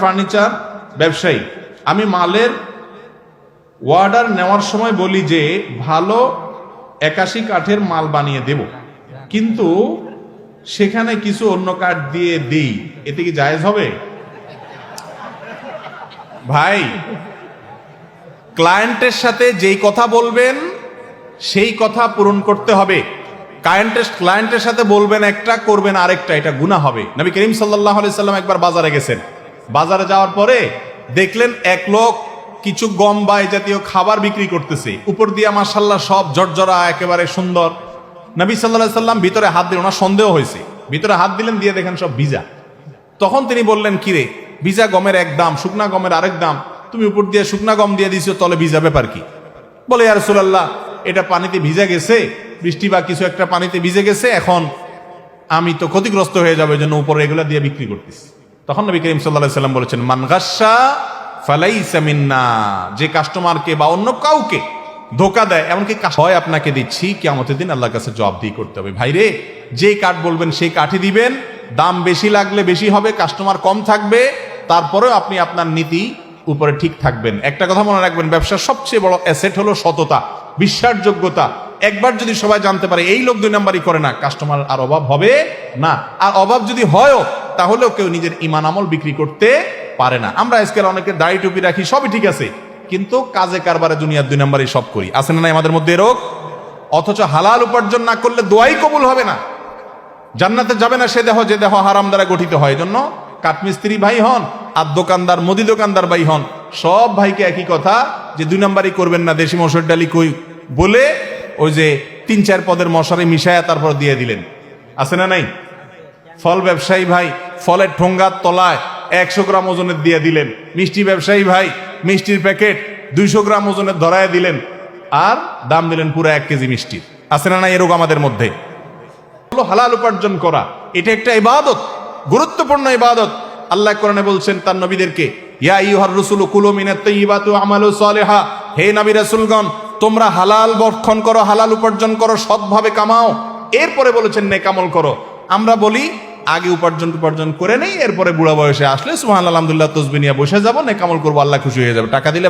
Furniture ব্যবসায়ী, আমি মালের অর্ডার নেওয়ার সময় বলি যে ভালো 81 কাঠের মাল বানিয়ে দেব, কিন্তু সেখানে কিছু অন্য কাঠ দিয়ে দিই, এতে কি জায়েজ হবে? ভাই, ক্লায়েন্টের সাথে যেই কথা বলবেন সেই কথা পূরণ করতে হবে। ক্লায়েন্টের সাথে বলবেন একটা, করবেন আরেকটা, এটা গুনাহ হবে। নবী করিম সাল্লাল্লাহু আলাইহি সাল্লাম একবার বাজারে গেছেন। বাজারে যাওয়ার পরে দেখলেন এক লোক কিছু গম বা এই জাতীয় খাবার বিক্রি করতেছে, উপর দিয়ে মাশাআল্লাহ সব জর্জরা, একেবারে সুন্দর। নবী সাল্লাল্লাহু আলাইহি সাল্লাম ভিতরে হাত দিলেন, ওনার সন্দেহ হয়েছে, ভিতরে হাত দিলেন, দিয়ে দেখেন সব ভিজা। তখন তিনি বললেন, কিরে, ভিজা গমের এক দাম, শুকনা গমের আরেক দাম, তুমি উপর দিয়ে শুকনা গম দিয়ে দিছো, তলে ভিজা, ব্যাপার কি? বলে, ইয়া রাসূলুল্লাহ, এটা পানিতে ভিজে গেছে, বৃষ্টি বা কিছু একটা পানিতে ভিজে গেছে, এখন আমি তো ক্ষতিগ্রস্ত হয়ে যাবে, জন্য উপরে এগুলা দিয়ে বিক্রি করতেছি। তখন নবী করিম সাল্লাল্লাহু আলাইহি সাল্লাম বলেছেন, মান গাশশা ফালাইসা মিন্না, যে কাস্টমারকে বা অন্য কাউকে ধোকা দেয়, এমনকি হয় আপনাকে দিচ্ছি, কিয়ামতের দিন আল্লাহর কাছে জবাবদিহি করতে হবে। ভাইরে, যে কাঠ বলবেন সেই কাঠই দিবেন, দাম বেশি লাগলে বেশি হবে, কাস্টমার কম থাকবে, তারপরেও আপনি আপনার নীতি উপরে ঠিক থাকবেন। একটা কথা মনে রাখবেন, ব্যবসার সবচেয়ে বড় অ্যাসেট হলো সততা, বিশ্বাসযোগ্যতা। একবার যদি সবাই জানতে পারে এই লোক 2 নাম্বারই করে না, কাস্টমার আর অভাব হবে না। আর অভাব যদি হয়ও, তাহলেও কেউ নিজের ঈমান আমল বিক্রি করতে পারে না। আমরা আজকাল অনেকে দাড়ি টুপি রাখি, সবই ঠিক আছে, কিন্তু কাজে কারবারে দুনিয়ার 2 নাম্বারই সব করি, আছে না নাই আমাদের মধ্যে রোগ? অথচ হালাল উপার্জন না করলে দোয়াই কবুল হবে না, জান্নাতে যাবে না সে দেহ, যে দেহ হারাম দ্বারা গঠিত হয়। জন্য কাঠমিস্ত্রি ভাই হন আর দোকানদার, মুদি দোকানদার ভাই হন, সব ভাইকে একই কথা, যে 2 নাম্বারই করবেন না, দেশি মসুর ডালি কই বলে ওই যে 3-4 পদের মশারি মিশায়া তারপর দিয়ে দিলেন, আছে না নাই? ফল ব্যবসায়ী ভাই, ফলের ঠোঙ্গার তলায় 100 গ্রাম ওজনের দিয়ে দিলেন। মিষ্টি ব্যবসায়ী ভাই, মিষ্টির প্যাকেট 200 গ্রাম ওজনের ধরায় দিলেন, আর দাম দিলেন পুরো 1 কেজি মিষ্টির, আছে না নাই? এরকম আমাদের মধ্যে হালাল উপার্জন করা, এটা একটা ইবাদত, গুরুত্বপূর্ণ ইবাদত। আল্লাহ কোরআনে বলছেন তার নবীদেরকে, ইয়া আইয়ুহার রাসূলু কুলু মিনাত তাইয়্যিবাতি ওয়া আমালু সালিহা, হে নবী রাসূলগণ, তোমরা হালাল ভক্ষণ করো, হালাল উপার্জন করো, সৎভাবে কামাও, এরপরে বলেছেন নেক আমল করো। আমরা বলি আগে উপার্জন করে নেই, এরপরে বুড়া বয়সে আসলে সুবহানাল্লাহ আলহামদুলিল্লাহ তসবিহ নিয়ে বসে যাবো, নেক আমল করবো, আল্লাহ খুশি হয়ে যাবে, টাকা দিলে